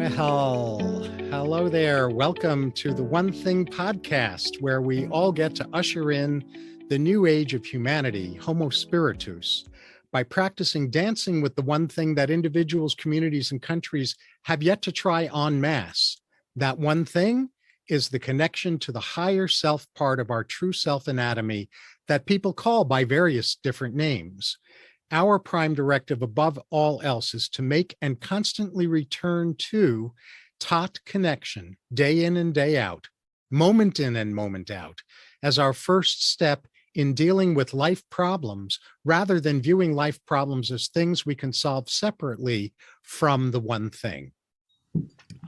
Well, hello there. Welcome to the One Thing podcast, where we all get to usher in the new age of humanity, Homo Spiritus, by practicing dancing with the one thing that individuals, communities, and countries have yet to try en masse. That one thing is the connection to the higher self part of our true self anatomy that people call by various different names. Our prime directive above all else is to make and constantly return to taut connection day in and day out, moment in and moment out, as our first step in dealing with life problems, rather than viewing life problems as things we can solve separately from the one thing.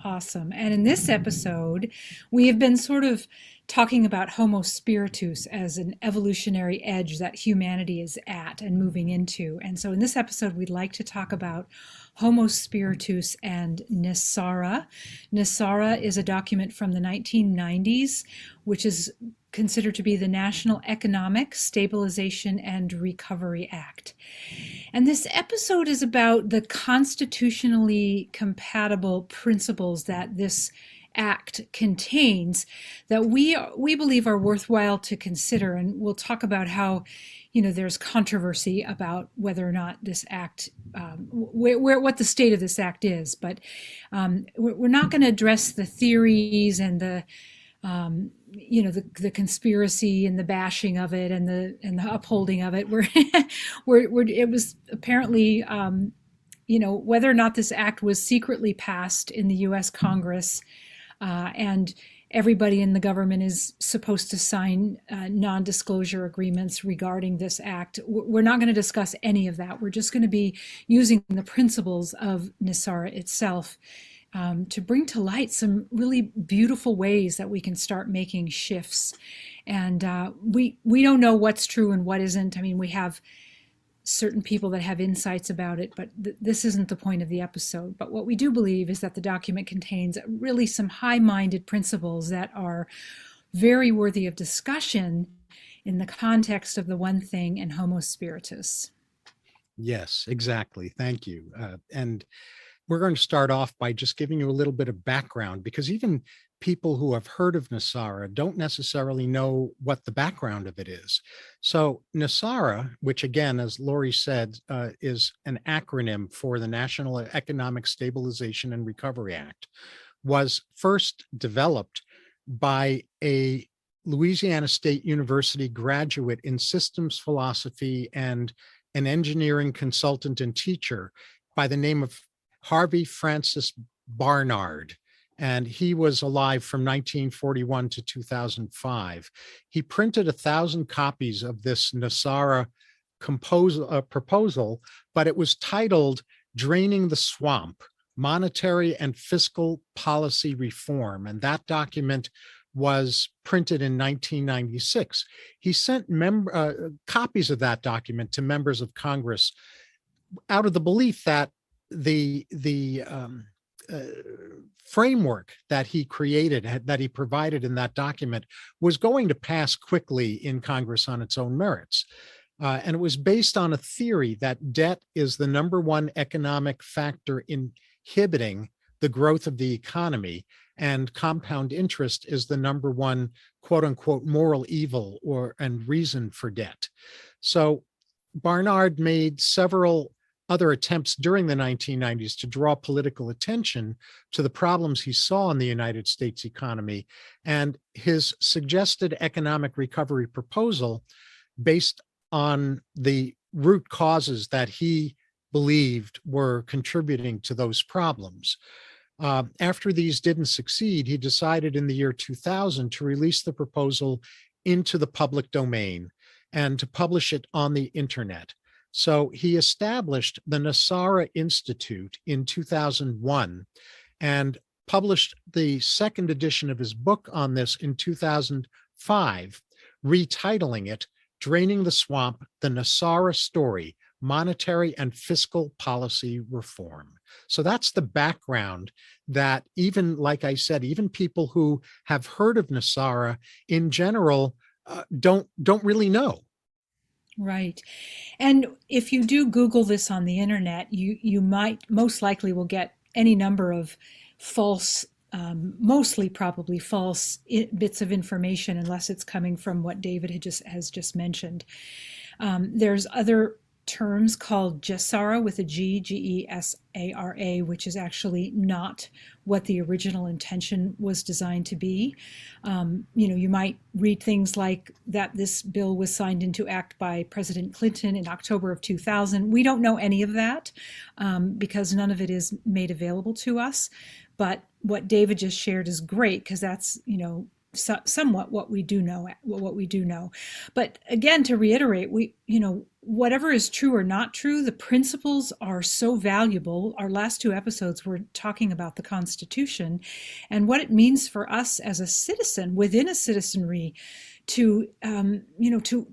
Awesome. And in this episode, we have been sort of talking about Homo Spiritus as an evolutionary edge that humanity is at and moving into. And so in this episode, we'd like to talk about Homo Spiritus and NESARA. NESARA is a document from the 1990s, which is considered to be the National Economic Stabilization and Recovery Act. And this episode is about the constitutionally compatible principles that this act contains that we believe are worthwhile to consider. And we'll talk about how, there's controversy about whether or not this act, what the state of this act is. But we're not going to address the theories and the conspiracy and the bashing of it and the upholding of it. It was apparently, whether or not this act was secretly passed in the U.S. Congress, and everybody in the government is supposed to sign non-disclosure agreements regarding this act. We're not going to discuss any of that. We're just going to be using the principles of NESARA itself to bring to light some really beautiful ways that we can start making shifts. And we don't know what's true and what isn't. I mean, we have certain people that have insights about it, but this isn't the point of the episode. But what we do believe is that the document contains really some high-minded principles that are very worthy of discussion in the context of the one thing and Homo Spiritus. Yes, exactly. Thank you. And we're going to start off by just giving you a little bit of background, because even people who have heard of NESARA don't necessarily know what the background of it is. So NESARA, which again, as Lori said, is an acronym for the National Economic Stabilization and Recovery Act, was first developed by a Louisiana State University graduate in systems philosophy and an engineering consultant and teacher by the name of Harvey Francis Barnard, and he was alive from 1941 to 2005. He printed 1,000 copies of this NESARA proposal, but it was titled Draining the Swamp, Monetary and Fiscal Policy Reform, and that document was printed in 1996. He sent copies of that document to members of Congress out of the belief that the framework that he created, that he provided in that document, was going to pass quickly in Congress on its own merits. And it was based on a theory that debt is the number one economic factor inhibiting the growth of the economy, and compound interest is the number one, quote unquote, moral evil and reason for debt. So Barnard made several other attempts during the 1990s to draw political attention to the problems he saw in the United States economy, and his suggested economic recovery proposal, based on the root causes that he believed were contributing to those problems. After these didn't succeed, he decided in the year 2000 to release the proposal into the public domain and to publish it on the internet. So he established the NESARA Institute in 2001 and published the second edition of his book on this in 2005, retitling it Draining the Swamp, the NESARA Story, Monetary and Fiscal Policy Reform. So that's the background that, even, like I said, even people who have heard of NESARA in general don't really know. Right. And if you do Google this on the internet, you might most likely will get any number of false, mostly probably false bits of information, unless it's coming from what David has just mentioned. There's other terms called GESARA with a G, GESARA, which is actually not what the original intention was designed to be. You might read things like that this bill was signed into act by President Clinton in October of 2000. We don't know any of that because none of it is made available to us. But what David just shared is great because that's, somewhat what we do know. But again, to reiterate, whatever is true or not true, the principles are so valuable. Our last two episodes were talking about the Constitution and what it means for us as a citizen within a citizenry to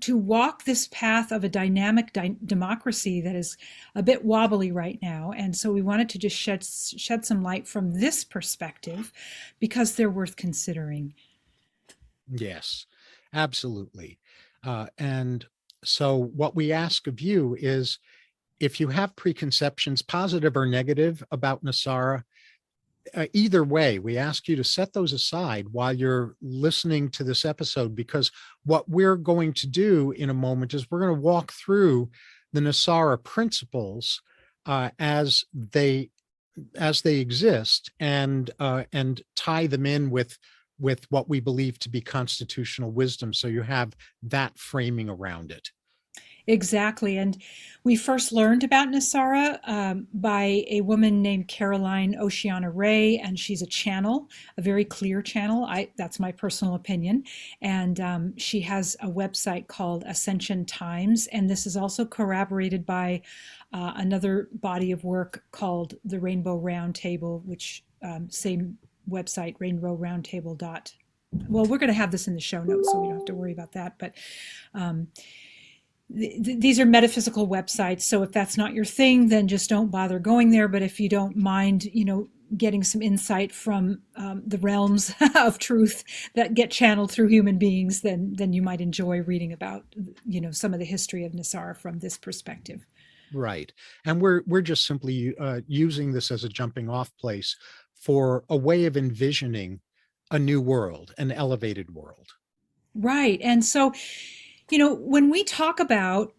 walk this path of a dynamic democracy that is a bit wobbly right now. And so we wanted to just shed some light from this perspective because they're worth considering. Yes, absolutely. And so what we ask of you is, if you have preconceptions, positive or negative, about NESARA, either way, we ask you to set those aside while you're listening to this episode, because what we're going to do in a moment is we're going to walk through the NESARA principles as they exist, and tie them in with what we believe to be constitutional wisdom. So you have that framing around it. Exactly. And we first learned about NESARA by a woman named Caroline Oceana Ray, and she's a channel, a very clear channel. That's my personal opinion. And she has a website called Ascension Times, and this is also corroborated by another body of work called the Rainbow Roundtable, which same website, rainbowroundtable. Well, we're going to have this in the show notes, so we don't have to worry about that. But these are metaphysical websites, so if that's not your thing, then just don't bother going there. But if you don't mind, getting some insight from the realms of truth that get channeled through human beings, then you might enjoy reading about, some of the history of NESARA from this perspective. Right. And we're just simply using this as a jumping off place for a way of envisioning a new world, an elevated world. Right. And so, when we talk about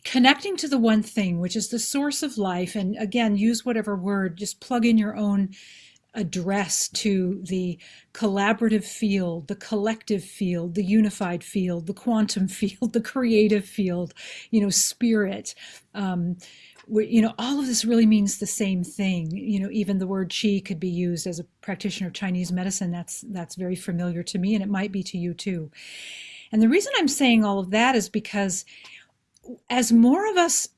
connecting to the one thing, which is the source of life, and again, use whatever word, just plug in your own address to the collaborative field, the collective field, the unified field, the quantum field, the creative field, spirit. All of this really means the same thing. Even the word qi could be used as a practitioner of Chinese medicine. That's very familiar to me, and it might be to you too. And the reason I'm saying all of that is because as more of us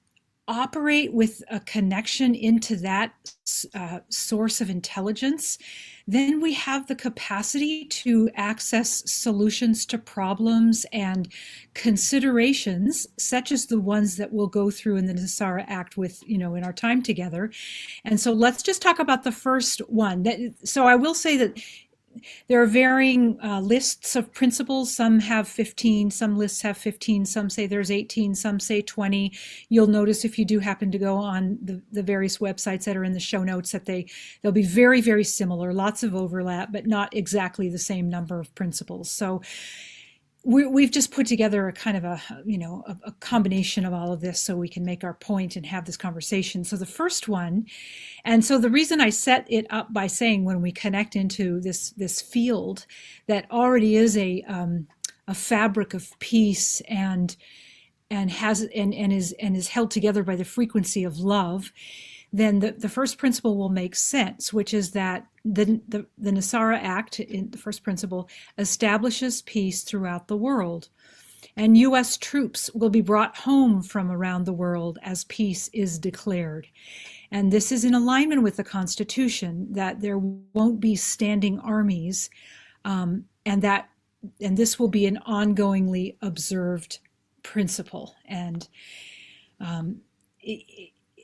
operate with a connection into that source of intelligence, then we have the capacity to access solutions to problems and considerations such as the ones that we'll go through in the NESARA Act with, in our time together. And so let's just talk about the first one. So I will say that there are varying lists of principles. Some have 15, some lists have 15, some say there's 18, some say 20. You'll notice if you do happen to go on the various websites that are in the show notes that they'll be very, very similar, lots of overlap, but not exactly the same number of principles. So we've just put together a kind of a combination of all of this so we can make our point and have this conversation. So the first one, and so the reason I set it up by saying when we connect into this field that already is a fabric of peace and is held together by the frequency of love, then the first principle will make sense, which is that the NESARA Act, in the first principle, establishes peace throughout the world. And U.S. troops will be brought home from around the world as peace is declared. And this is in alignment with the Constitution, that there won't be standing armies, and this will be an ongoingly observed principle. And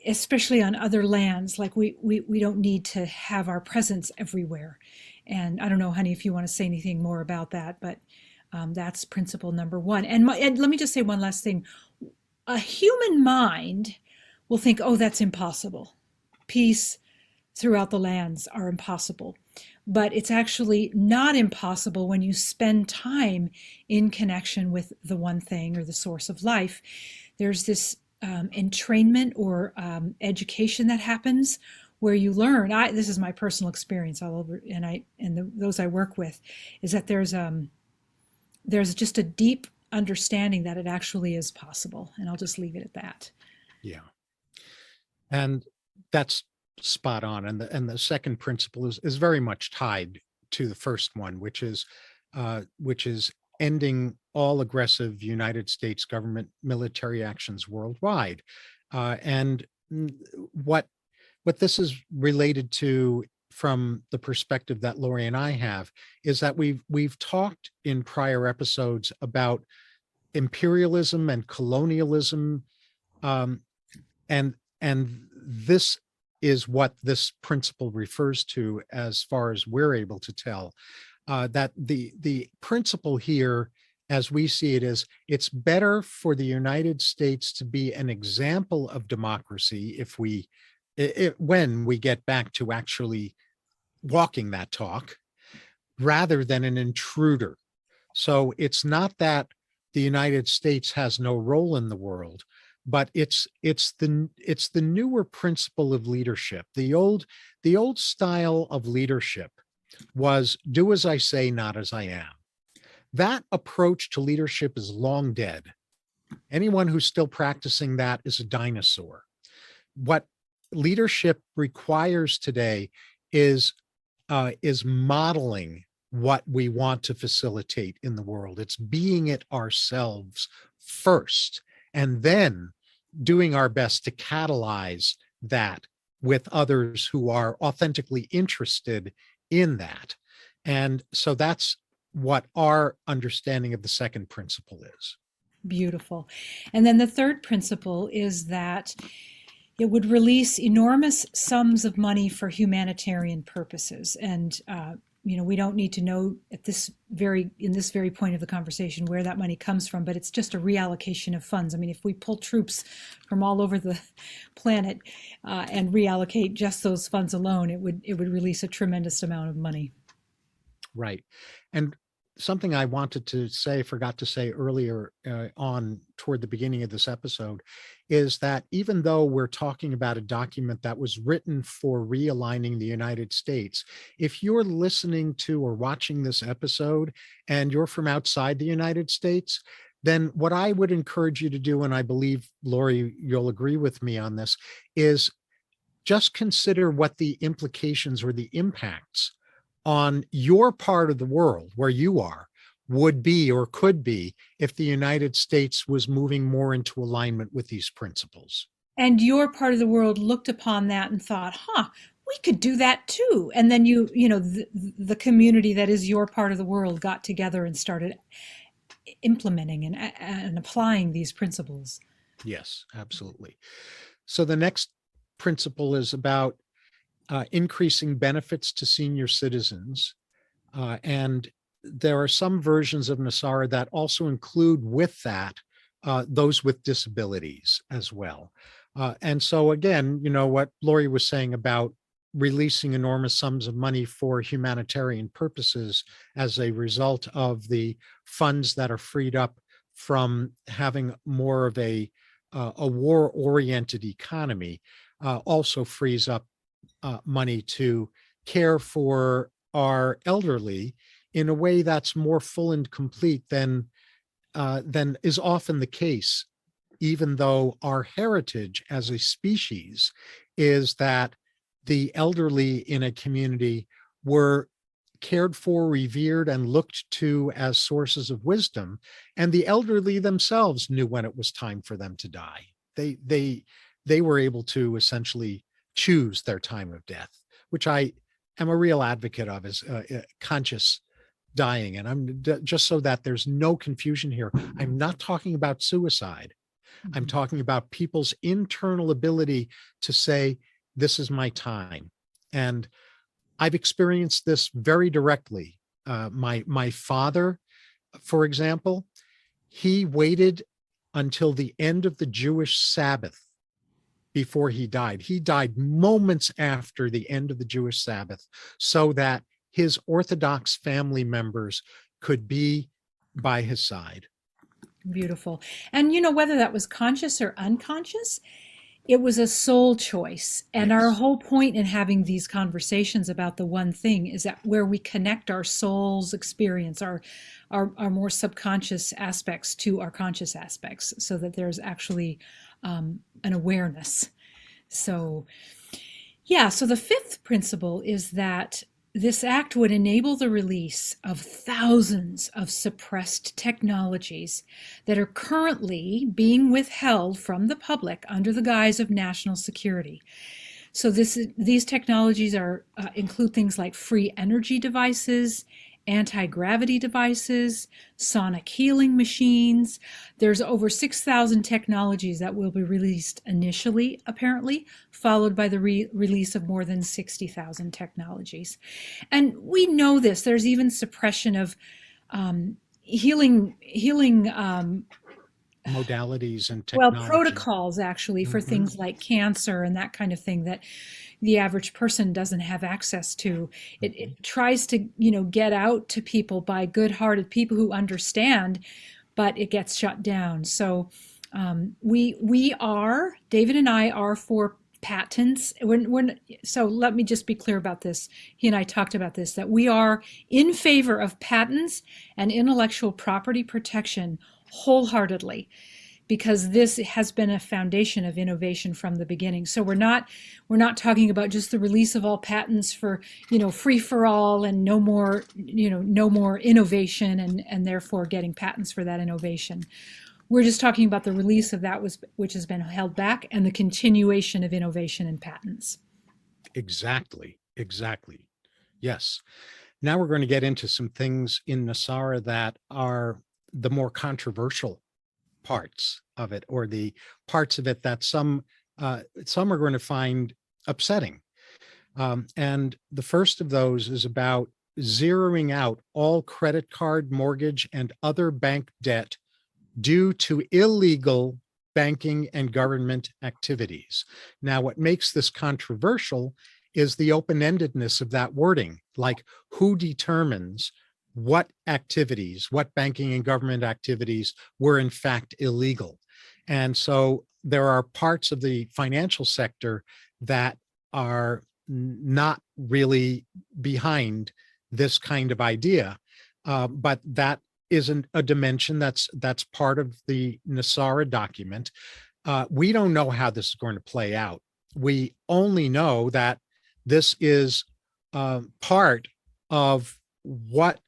especially on other lands, like we don't need to have our presence everywhere. And I don't know, honey, if you want to say anything more about that, but that's principle number one. And let me just say one last thing. A human mind will think, oh, that's impossible. Peace, throughout the lands are impossible. But it's actually not impossible when you spend time in connection with the one thing or the source of life. There's this entrainment or education that happens where you learn. This is my personal experience all over, and those I work with, is that there's just a deep understanding that it actually is possible. And I'll just leave it at that. Yeah. And that's spot on. And the second principle is very much tied to the first one, which is ending all aggressive United States government military actions worldwide. And what this is related to from the perspective that Lori and I have is that we've talked in prior episodes about imperialism and colonialism, and this is what this principle refers to, as far as we're able to tell. That the principle here, as we see it, is it's better for the United States to be an example of democracy when we get back to actually walking that talk, rather than an intruder. So it's not that the United States has no role in the world, but it's the newer principle of leadership. The old style of leadership was do as I say, not as I am. That approach to leadership is long dead. Anyone who's still practicing that is a dinosaur. What leadership requires today is modeling what we want to facilitate in the world. It's being it ourselves first, and then doing our best to catalyze that with others who are authentically interested in that. And so that's what our understanding of the second principle is. Beautiful. And then the third principle is that it would release enormous sums of money for humanitarian purposes. And we don't need to know in this very point of the conversation where that money comes from, but it's just a reallocation of funds. I mean, if we pull troops from all over the planet and reallocate just those funds alone, it would release a tremendous amount of money. Right. And something I wanted to forgot to say earlier on toward the beginning of this episode, is that even though we're talking about a document that was written for realigning the United States, if you're listening to or watching this episode and you're from outside the United States, then what I would encourage you to do, and I believe, Lori, you'll agree with me on this, is just consider what the implications or the impacts on your part of the world where you are would be or could be if the United States was moving more into alignment with these principles. And your part of the world looked upon that and thought, we could do that too. And then the community that is your part of the world got together and started implementing and applying these principles. Yes, absolutely. So the next principle is about increasing benefits to senior citizens. And there are some versions of NESARA that also include with that those with disabilities as well. And so again, what Lori was saying about releasing enormous sums of money for humanitarian purposes as a result of the funds that are freed up from having more of a war-oriented economy also frees up money to care for our elderly in a way that's more full and complete than is often the case, even though our heritage as a species is that the elderly in a community were cared for, revered, and looked to as sources of wisdom, and the elderly themselves knew when it was time for them to die. They were able to essentially choose their time of death, which I am a real advocate of, as conscious dying. And I'm just so that there's no confusion here, I'm not talking about suicide. I'm talking about people's internal ability to say, this is my time. And I've experienced this very directly. My father, for example, he waited until the end of the Jewish Sabbath before he died. He died moments after the end of the Jewish Sabbath so that his Orthodox family members could be by his side. Beautiful. And whether that was conscious or unconscious, it was a soul choice. And our Yes, whole point in having these conversations about the one thing is that where we connect our soul's experience, our more subconscious aspects to our conscious aspects, so that there's actually an awareness. So, yeah, so the fifth principle is that this act would enable the release of thousands of suppressed technologies that are currently being withheld from the public under the guise of national security. So these technologies include things like free energy devices, anti-gravity devices, sonic healing machines. There's over 6,000 technologies that will be released initially, apparently, followed by the release of more than 60,000 technologies. And we know this. There's even suppression of healing modalities and well, technology. protocols actually for Mhm. things like cancer and that kind of thing that the average person doesn't have access to. It tries to, get out to people by good-hearted people who understand, but it gets shut down. So David and I are for patents. So let me just be clear about this. He and I talked about this, that we are in favor of patents and intellectual property protection wholeheartedly, because this has been a foundation of innovation from the beginning. So we're not talking about just the release of all patents for, free for all and no more, no more innovation and therefore getting patents for that innovation. We're just talking about the release of that which has been held back and the continuation of innovation and patents. Exactly. Exactly. Yes. Now we're going to get into some things in NESARA that are the more controversial parts of it, or the parts of it that some are going to find upsetting. And the first of those is about zeroing out all credit card, mortgage, and other bank debt due to illegal banking and government activities. Now, what makes this controversial is the open-endedness of that wording, like who determines what activities, what banking and government activities were in fact illegal. And so there are parts of the financial sector that are not really behind this kind of idea, but that isn't a dimension that's part of the NESARA document. We don't know how this is going to play out. We only know that this is part of what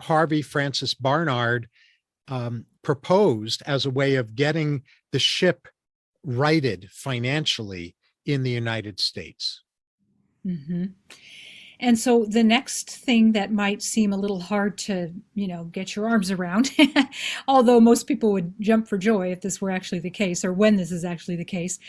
Harvey Francis Barnard proposed as a way of getting the ship righted financially in the United States. Mm-hmm. And so the next thing that might seem a little hard to, get your arms around, although most people would jump for joy if this were actually the case, or when this is actually the case,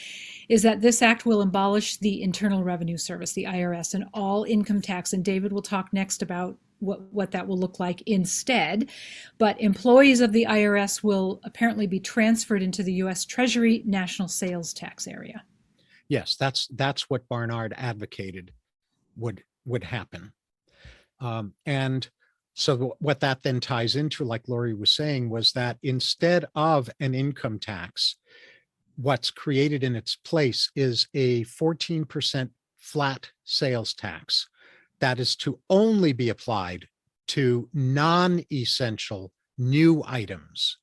is that this act will abolish the Internal Revenue Service, the IRS, and all income tax. And David will talk next about what that will look like instead. But employees of the IRS will apparently be transferred into the U.S. Treasury National Sales Tax area. Yes, that's what Barnard advocated would happen. And so what that then ties into, like Lori was saying, was that instead of an income tax, what's created in its place is a 14% flat sales tax that is to only be applied to non-essential new items.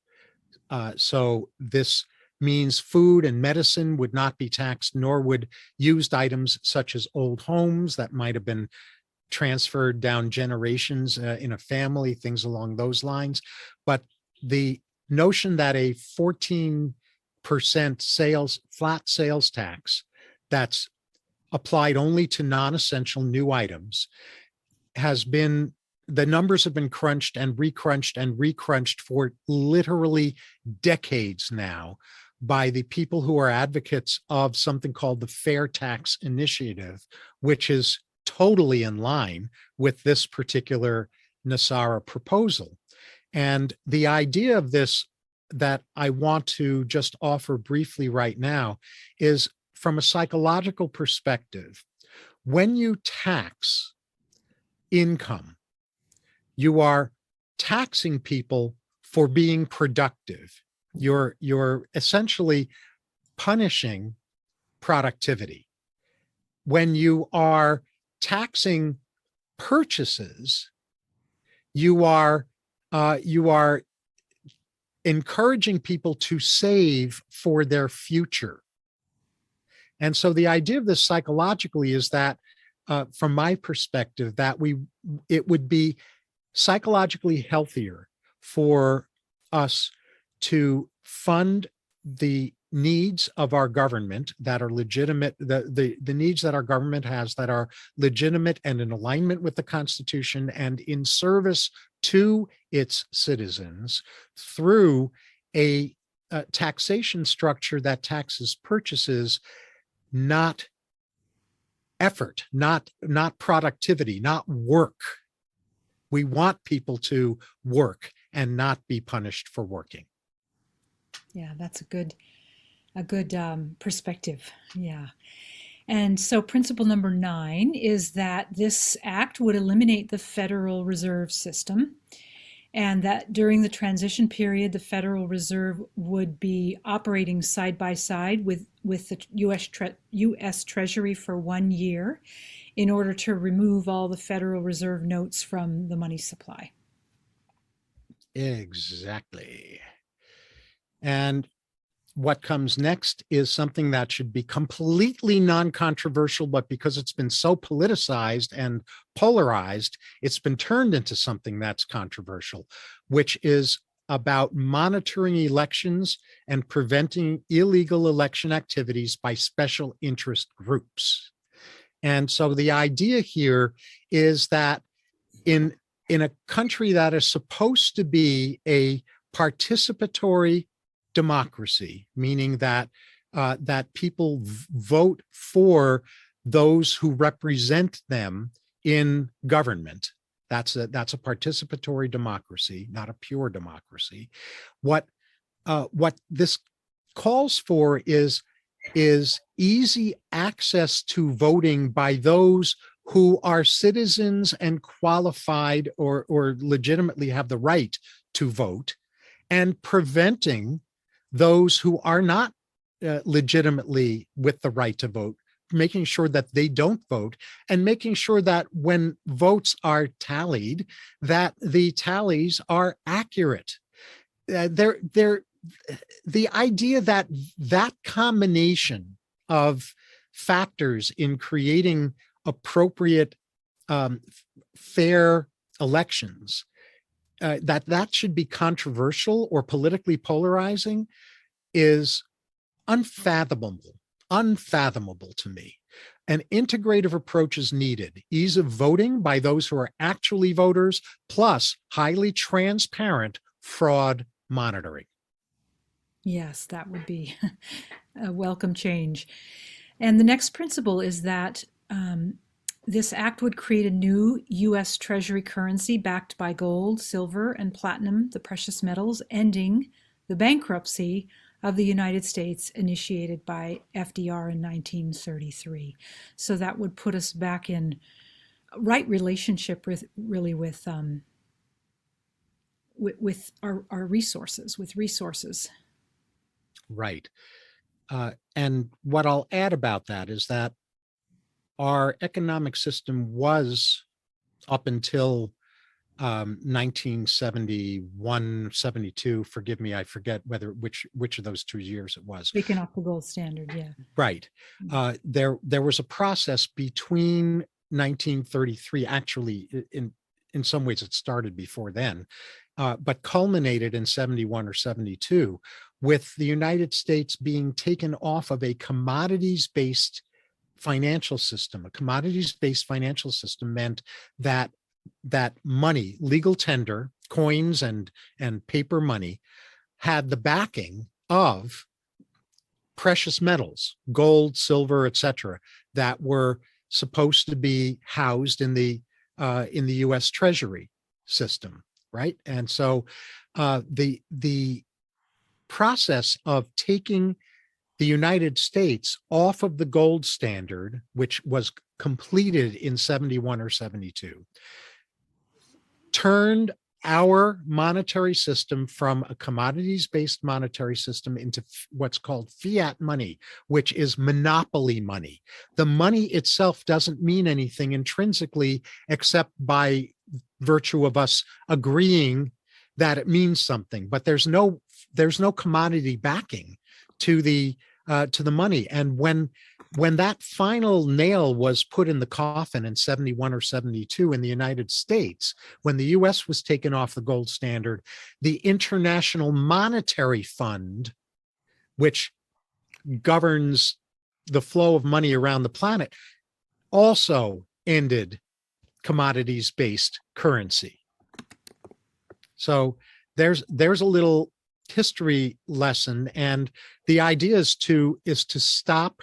So this means food and medicine would not be taxed, nor would used items such as old homes that might have been transferred down generations in a family, things along those lines. But the notion that a 14% flat sales tax that's applied only to non-essential new items the numbers have been crunched and recrunched and recrunched for literally decades now by the people who are advocates of something called the Fair Tax Initiative, which is totally in line with this particular NESARA proposal. And the idea of this that I want to just offer briefly right now is from a psychological perspective, when you tax income, you are taxing people for being productive. You're essentially punishing productivity. When you are taxing purchases, you are encouraging people to save for their future. And so the idea of this psychologically is that, from my perspective, that it would be psychologically healthier for us to fund the needs of our government that are legitimate, the needs that our government has that are legitimate and in alignment with the Constitution and in service to its citizens, through a taxation structure that taxes purchases, not effort, not productivity, not work. We want people to work and not be punished for working. Yeah, that's a good perspective. Yeah. And so principle number 9 is that this act would eliminate the Federal Reserve System, and that during the transition period, the Federal Reserve would be operating side by side with the U.S. Treasury for 1 year in order to remove all the Federal Reserve notes from the money supply. Exactly. And what comes next is something that should be completely non-controversial, but because it's been so politicized and polarized, it's been turned into something that's controversial, which is about monitoring elections and preventing illegal election activities by special interest groups. And so the idea here is that in a country that is supposed to be a participatory democracy, meaning that people vote for those who represent them in government. That's a participatory democracy, not a pure democracy. What this calls for is easy access to voting by those who are citizens and qualified or legitimately have the right to vote, and preventing those who are not legitimately with the right to vote, making sure that they don't vote, and making sure that when votes are tallied, that the tallies are accurate. The idea that combination of factors in creating appropriate, fair elections, that should be controversial or politically polarizing, is unfathomable to me. An integrative approach is needed. Ease of voting by those who are actually voters, plus highly transparent fraud monitoring. Yes, that would be a welcome change. And the next principle is that this act would create a new U.S. Treasury currency backed by gold, silver, and platinum, the precious metals, ending the bankruptcy of the United States initiated by FDR in 1933. So that would put us back in right relationship with our resources, with resources. Right. And what I'll add about that is that our economic system was, up until 1971, 72, forgive me, I forget which of those 2 years it was. Taken off the gold standard, yeah. Right. There was a process between 1933, actually, in some ways it started before then, but culminated in 71 or 72, with the United States being taken off of a commodities-based financial system. A commodities-based financial system meant that money, legal tender, coins and paper money, had the backing of precious metals, gold, silver, etc., that were supposed to be housed in the U.S. Treasury system, right? And so the process of taking the United States off of the gold standard, which was completed in 71 or 72, turned our monetary system from a commodities-based monetary system into what's called fiat money, which is monopoly money. The money itself doesn't mean anything intrinsically except by virtue of us agreeing that it means something, but there's no commodity backing to the money. And when that final nail was put in the coffin in 71 or 72 in the United States, when the US was taken off the gold standard, the International Monetary Fund, which governs the flow of money around the planet, also ended commodities-based currency. So there's a little history lesson, and the idea is to stop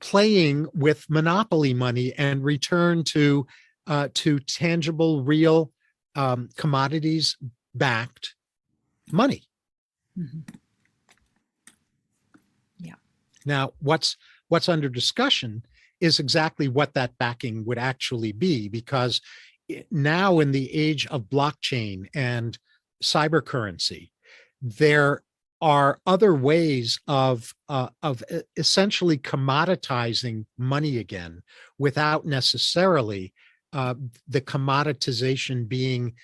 playing with monopoly money and return to tangible, real, commodities-backed money. Mm-hmm. Yeah. Now, what's under discussion is exactly what that backing would actually be, because now in the age of blockchain and cyber currency, there are other ways of essentially commoditizing money again without necessarily the commoditization being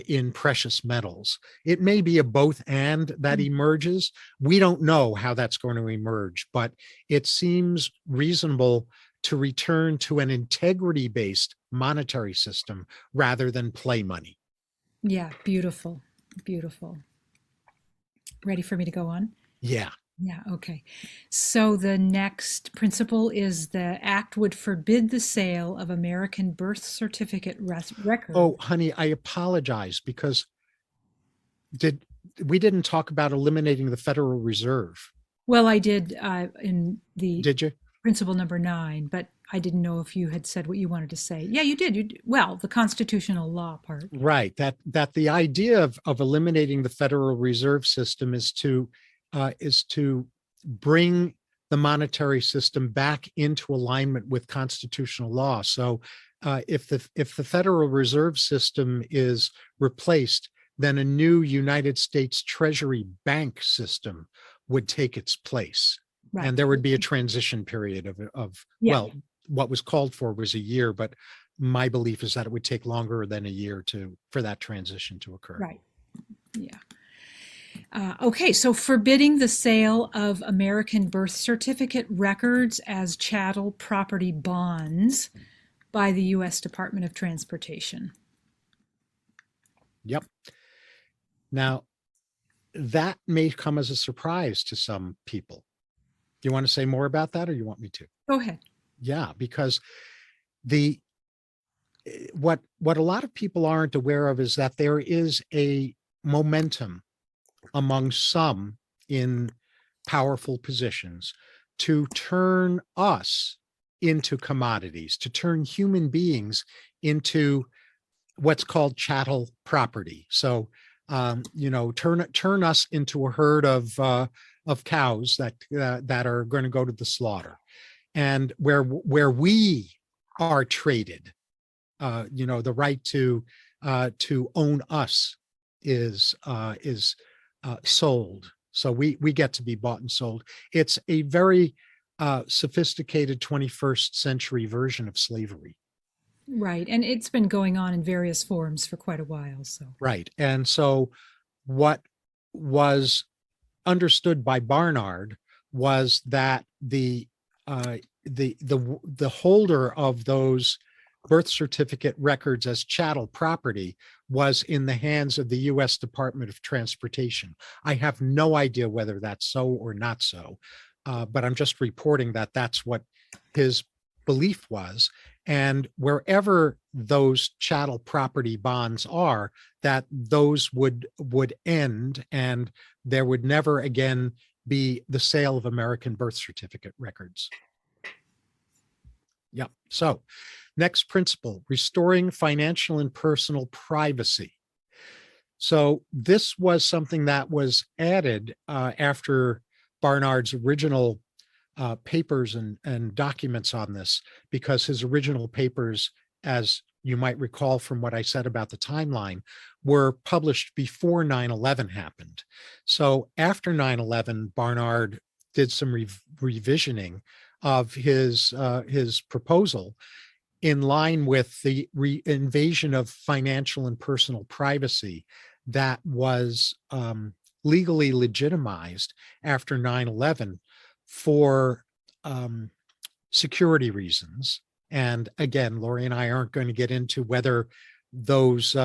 in precious metals. It may be a both and that emerges. We don't know how that's going to emerge, but it seems reasonable to return to an integrity-based monetary system rather than play money. Yeah, beautiful, beautiful. Ready for me to go on? Yeah. Yeah, okay. So the next principle is the act would forbid the sale of American birth certificate records. Oh, honey, I apologize, because we didn't talk about eliminating the Federal Reserve. Well, I did in the Did you? principle number 9, but I didn't know if you had said what you wanted to say. Yeah, you did. Well, the constitutional law part. Right. That the idea of eliminating the Federal Reserve System is to bring the monetary system back into alignment with constitutional law. So if the Federal Reserve System is replaced, then a new United States Treasury Bank system would take its place. Right. And there would be a transition period of well, what was called for was a year, but my belief is that it would take longer than a year for that transition to occur. Right. Yeah. Okay, so forbidding the sale of American birth certificate records as chattel property bonds by the U.S. Department of Transportation. Yep. Now, that may come as a surprise to some people. Do you want to say more about that, or you want me to? Go ahead. Yeah, because what a lot of people aren't aware of is that there is a momentum among some in powerful positions to turn us into commodities, to turn human beings into what's called chattel property. So, turn us into a herd of cows that are going to go to the slaughter, and where we are traded, the right to own us is sold. So we get to be bought and sold. It's a very sophisticated 21st century version of slavery. Right. And it's been going on in various forms for quite a while. So right. And so what was understood by Barnard was that the holder of those birth certificate records as chattel property was in the hands of the U.S. Department of Transportation. I have no idea whether that's so or not so, but I'm just reporting that that's what his belief was. And wherever those chattel property bonds are, that those would end, and there would never again be the sale of American birth certificate records. Yep. So next principle, restoring financial and personal privacy. So this was something that was added after Barnard's original papers and documents on this, because his original papers, as you might recall from what I said about the timeline, were published before 9/11 happened. So after 9/11, Barnard did some revisioning of his proposal in line with the invasion of financial and personal privacy that was legally legitimized after 9/11 for security reasons. And again, Lori and I aren't going to get into whether those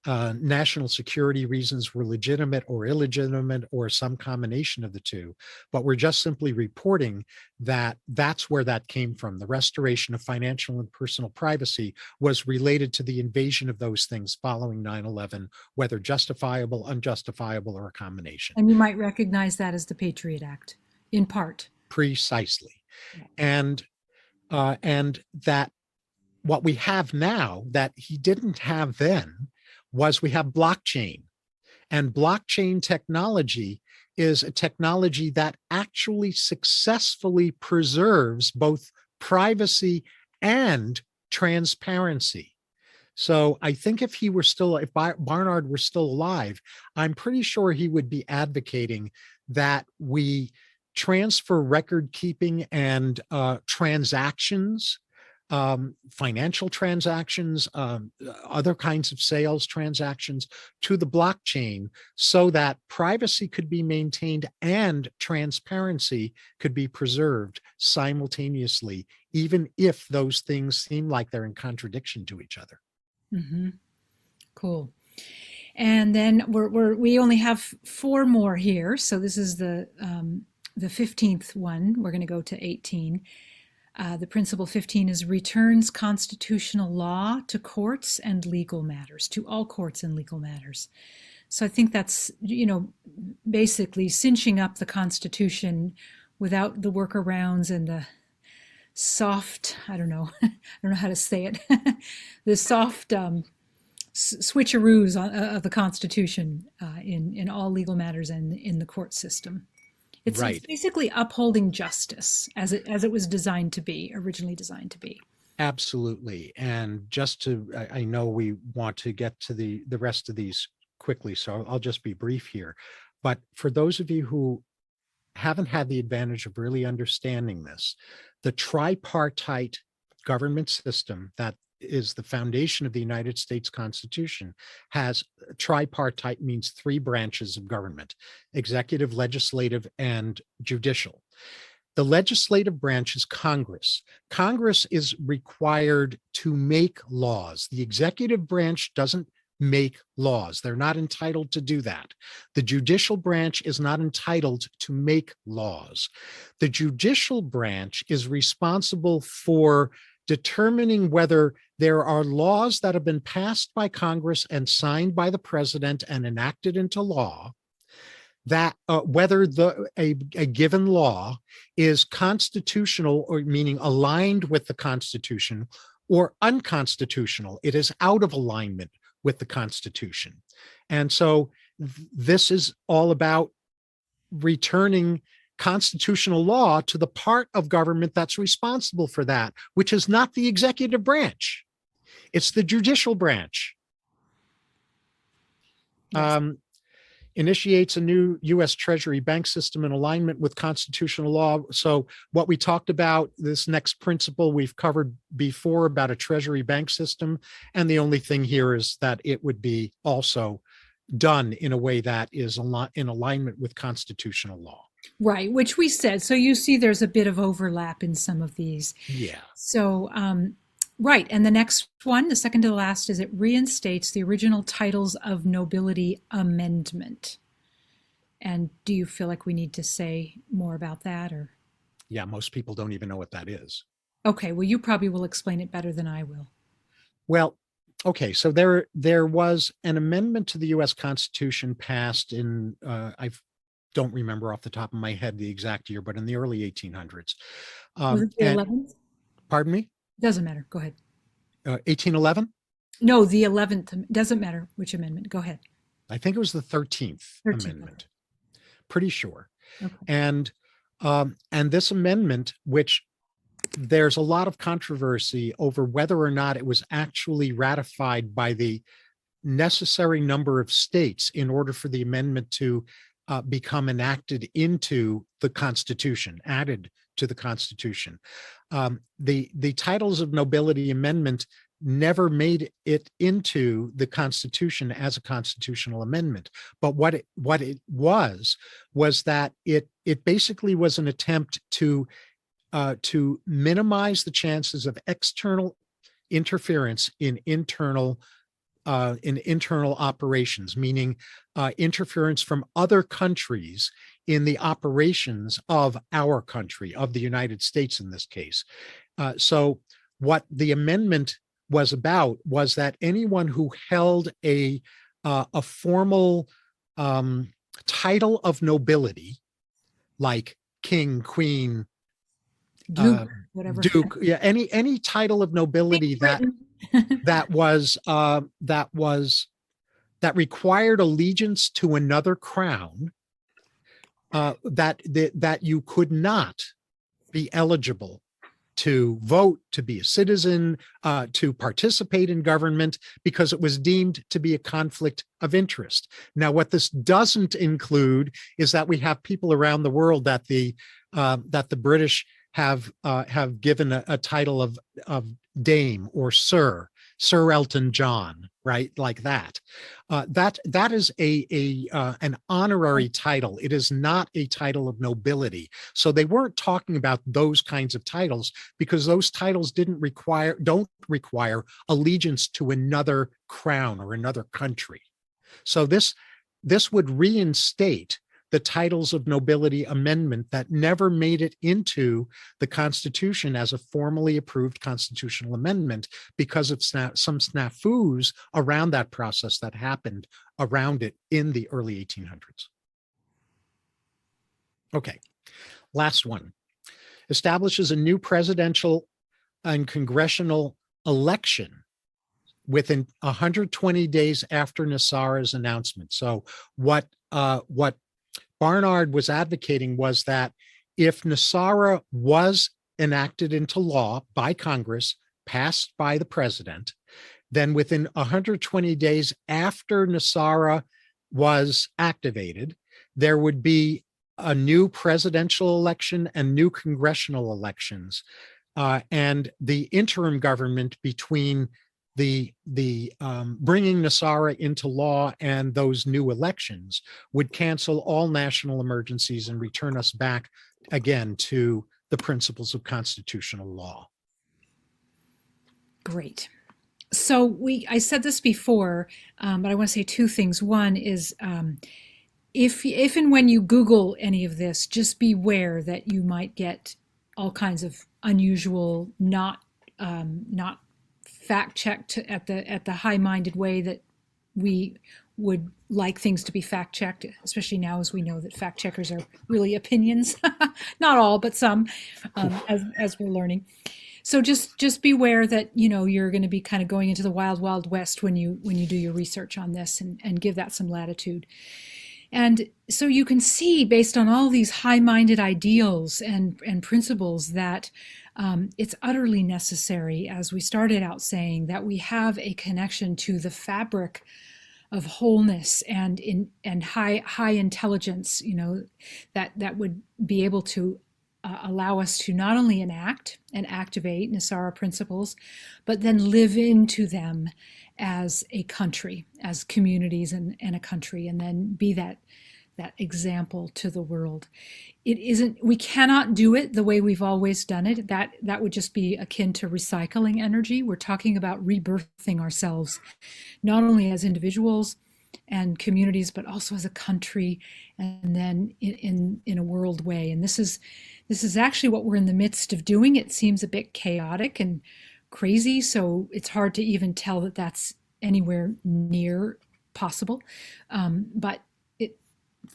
national security reasons were legitimate or illegitimate or some combination of the two, but we're just simply reporting that that's where that came from. The restoration of financial and personal privacy was related to the invasion of those things following 9/11, whether justifiable, unjustifiable, or a combination. And you might recognize that as the Patriot Act, in part. Precisely. And that what we have now that he didn't have then was we have blockchain. And blockchain technology is a technology that actually successfully preserves both privacy and transparency. So I think if Barnard were still alive, I'm pretty sure he would be advocating that we transfer record keeping and transactions, financial transactions, other kinds of sales transactions to the blockchain so that privacy could be maintained and transparency could be preserved simultaneously, even if those things seem like they're in contradiction to each other. Mm-hmm. Cool. And then we only have 4 more here. So this is the 15th one. We're going to go to 18. The principle 15 is returns constitutional law to courts and legal matters, to all courts and legal matters. So I think that's, basically cinching up the Constitution without the workarounds and the soft, I don't know how to say it, the soft switcheroos of the Constitution in all legal matters and in the court system. It's basically upholding justice as it was designed to be, originally designed to be. Absolutely. And I know we want to get to the rest of these quickly, so I'll just be brief here. But for those of you who haven't had the advantage of really understanding this, the tripartite government system that is the foundation of the United States Constitution tripartite means 3 branches of government: executive, legislative, and judicial. The legislative branch is Congress. Congress is required to make laws. The executive branch doesn't make laws. They're not entitled to do that. The judicial branch is not entitled to make laws. The judicial branch is responsible for determining whether there are laws that have been passed by Congress and signed by the president and enacted into law, that whether a given law is constitutional, or meaning aligned with the Constitution, or unconstitutional. It is out of alignment with the Constitution. And so this is all about returning constitutional law to the part of government that's responsible for that, which is not the executive branch. It's the judicial branch. Yes. Initiates a new U.S. Treasury bank system in alignment with constitutional law. So what we talked about, this next principle we've covered before about a Treasury bank system. And the only thing here is that it would be also done in a way that is in alignment with constitutional law. Right, which we said. So you see there's a bit of overlap in some of these. Yeah. So, right. And the next one, the second to the last, is it reinstates the original titles of nobility amendment. And do you feel like we need to say more about that, or? Yeah, most people don't even know what that is. Okay, well, you probably will explain it better than I will. Well, okay, so there was an amendment to the U.S. Constitution passed in, I don't remember off the top of my head the exact year, but in the early 1800s. Was it the 11th? Pardon me? Doesn't matter. Go ahead. 1811? No, the 11th. Doesn't matter which amendment. Go ahead. I think it was the 13th 13th. amendment. Pretty sure. Okay. And this amendment, which there's a lot of controversy over whether or not it was actually ratified by the necessary number of states in order for the amendment to become enacted into the Constitution, added to the Constitution. The Titles of Nobility Amendment never made it into the Constitution as a constitutional amendment. But what it was that it basically was an attempt to minimize the chances of external interference in internal operations, meaning interference from other countries in the operations of our country, of the United States in this case. So what the amendment was about was that anyone who held a formal title of nobility, like king, queen, Duke, whatever. duke, yeah, any title of nobility that required allegiance to another crown, that you could not be eligible to vote, to be a citizen, to participate in government, because it was deemed to be a conflict of interest. Now, what this doesn't include is that we have people around the world that the British have given a title of Dame or Sir Elton John, right? Like that. That is an honorary title. It is not a title of nobility. So they weren't talking about those kinds of titles, because those titles don't require allegiance to another crown or another country. So this would reinstate the Titles of Nobility Amendment that never made it into the Constitution as a formally approved constitutional amendment because of some snafus around that process that happened around it in the early 1800s. Okay, last one. Establishes a new presidential and congressional election within 120 days after NESARA's announcement. So what Barnard was advocating was that if NESARA was enacted into law by Congress, passed by the president, then within 120 days after NESARA was activated, there would be a new presidential election and new congressional elections. And the interim government between the bringing NESARA into law and those new elections would cancel all national emergencies and return us back again to the principles of constitutional law. Great. So I said this before, but I want to say two things. One is, if and when you Google any of this, just beware that you might get all kinds of unusual, not fact checked at the high-minded way that we would like things to be fact checked, especially now as we know that fact checkers are really opinions, not all, but some, as we're learning. So just beware that you're going to be kind of going into the wild west when you do your research on this, and give that some latitude. And so you can see, based on all these high-minded ideals and principles, that it's utterly necessary, as we started out saying, that we have a connection to the fabric of wholeness and high intelligence, that would be able to allow us to not only enact and activate NESARA principles, but then live into them as a country, as communities and a country, and then be that example to the world. We cannot do it the way we've always done it. That would just be akin to recycling energy. We're talking about rebirthing ourselves, not only as individuals and communities, but also as a country, and then in a world way. And this is actually what we're in the midst of doing. It seems a bit chaotic and crazy, so it's hard to even tell that that's anywhere near possible. But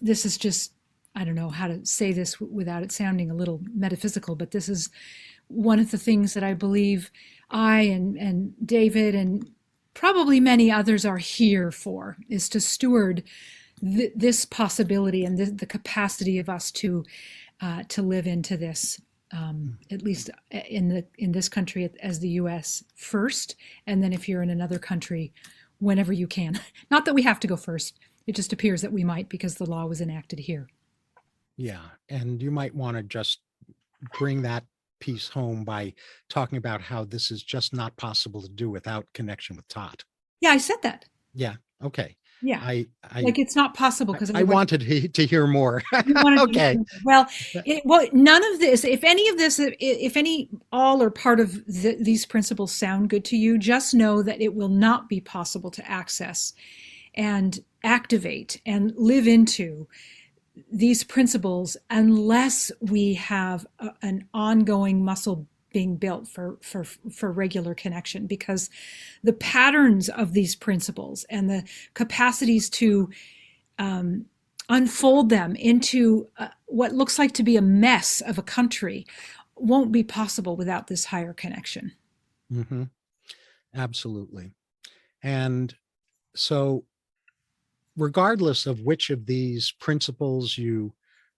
this is just, I don't know how to say this without it sounding a little metaphysical, but this is one of the things that I believe I and David and probably many others are here for, is to steward this possibility and the capacity of us to live into this, at least in this country as the U.S. first, and then if you're in another country, whenever you can. Not that we have to go first. It just appears that we might because the law was enacted here. Yeah. And you might want to just bring that piece home by talking about how this is just not possible to do without connection with Tot. Yeah, I said that. Yeah. Okay. Yeah. I Like it's not possible because I wanted to hear more. you wanted to Okay. well, none of this, if any of this, if any, all or part of these principles sound good to you, just know that it will not be possible to access and activate and live into these principles unless we have an ongoing muscle being built for regular connection, because the patterns of these principles and the capacities to unfold them into what looks like to be a mess of a country won't be possible without this higher connection. Mm-hmm. Absolutely. And so regardless of which of these principles you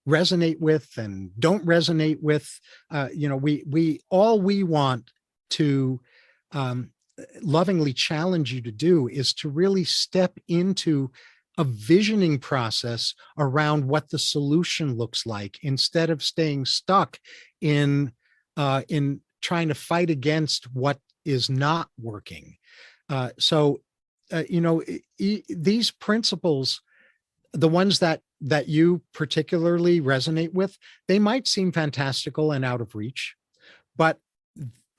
resonate with and don't resonate with, we want to lovingly challenge you to do is to really step into a visioning process around what the solution looks like, instead of staying stuck in trying to fight against what is not working. These principles, the ones that you particularly resonate with, they might seem fantastical and out of reach, but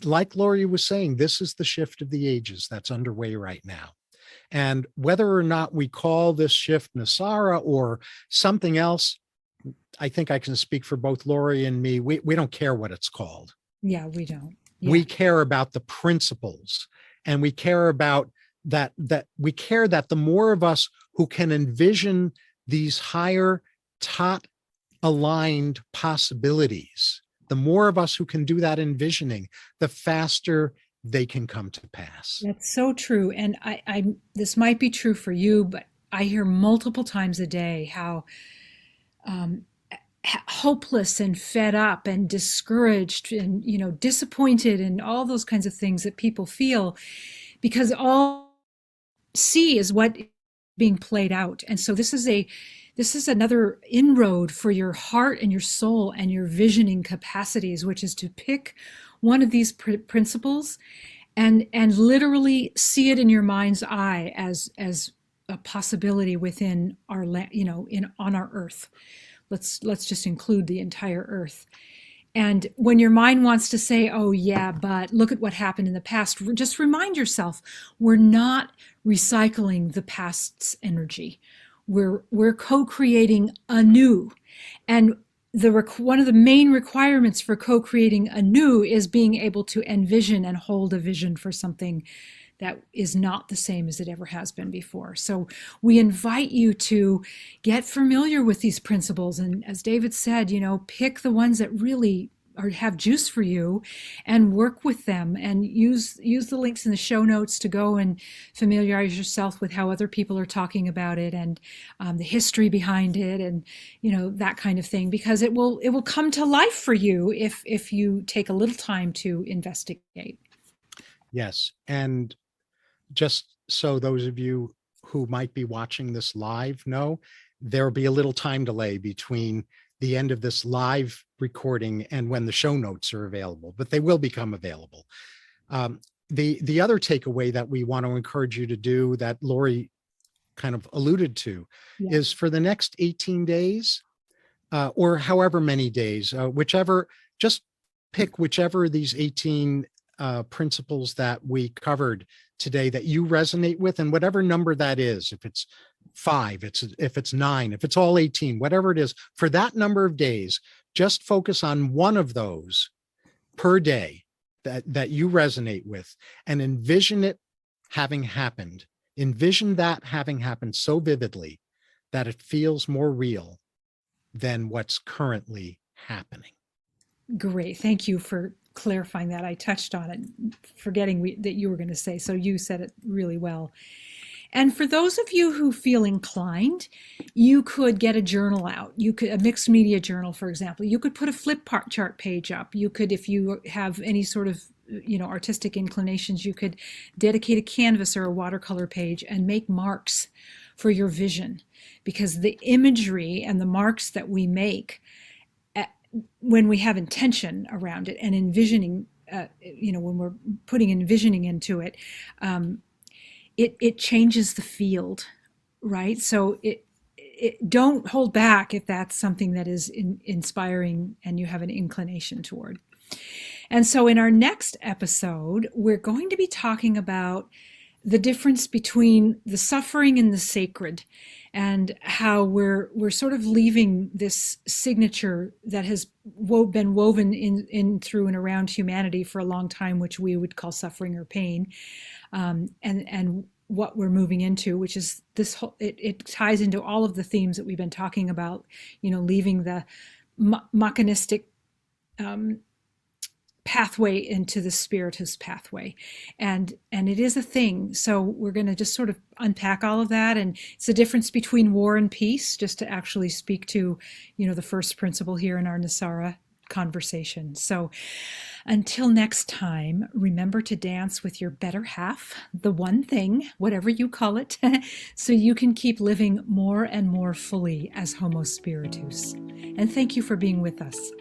like Lori was saying, this is the shift of the ages that's underway right now. And whether or not we call this shift NESARA or something else, I think I can speak for both Lori and me. We don't care what it's called. Yeah, we don't. Yeah. We care about the principles, and we care about that the more of us who can envision these higher Tot aligned possibilities, the more of us who can do that envisioning, the faster they can come to pass. That's so true. And I this might be true for you, but I hear multiple times a day how hopeless and fed up and discouraged and disappointed and all those kinds of things that people feel, because all see is what is being played out. And so this is another inroad for your heart and your soul and your visioning capacities, which is to pick one of these principles and literally see it in your mind's eye as a possibility within our on our earth. Let's just include the entire earth. And when your mind wants to say, oh yeah, but look at what happened in the past, just remind yourself, we're not recycling the past's energy. We're co-creating anew. And one of the main requirements for co-creating anew is being able to envision and hold a vision for something that is not the same as it ever has been before. So we invite you to get familiar with these principles. And as David said, pick the ones that really have juice for you and work with them, and use the links in the show notes to go and familiarize yourself with how other people are talking about it, and the history behind it, and that kind of thing, because it will come to life for you if you take a little time to investigate. Yes. And just so those of you who might be watching this live know, there'll be a little time delay between the end of this live recording and when the show notes are available, but they will become available. The other takeaway that we want to encourage you to do, that Lori kind of alluded to, is for the next 18 days, or however many days, just pick whichever of these 18 principles that we covered today that you resonate with, and whatever number that is, if it's 5, if it's 9, if it's all 18, whatever it is, for that number of days, just focus on one of those per day that you resonate with, and envision it having happened. Envision that having happened so vividly that it feels more real than what's currently happening. Great. Thank you for clarifying that. I touched on it, forgetting that you were going to say, so you said it really well. And for those of you who feel inclined, you could get a journal out. You could, a mixed media journal, for example. You could put a flip chart page up. You could, if you have any sort of artistic inclinations, you could dedicate a canvas or a watercolor page and make marks for your vision, because the imagery and the marks that we make when we have intention around it and envisioning, when we're putting envisioning into it, it changes the field, right? So it don't hold back if that's something that is inspiring and you have an inclination toward. And so in our next episode, we're going to be talking about the difference between the suffering and the sacred, and how we're sort of leaving this signature that has been woven in through and around humanity for a long time, which we would call suffering or pain, and what we're moving into, which is this whole, it ties into all of the themes that we've been talking about, leaving the mechanistic pathway into the Spiritus pathway, and it is a thing. So we're going to just sort of unpack all of that, and it's the difference between war and peace, just to actually speak to the first principle here in our NESARA conversation. So until next time, remember to dance with your better half, the one thing, whatever you call it, so you can keep living more and more fully as Homo Spiritus. And thank you for being with us.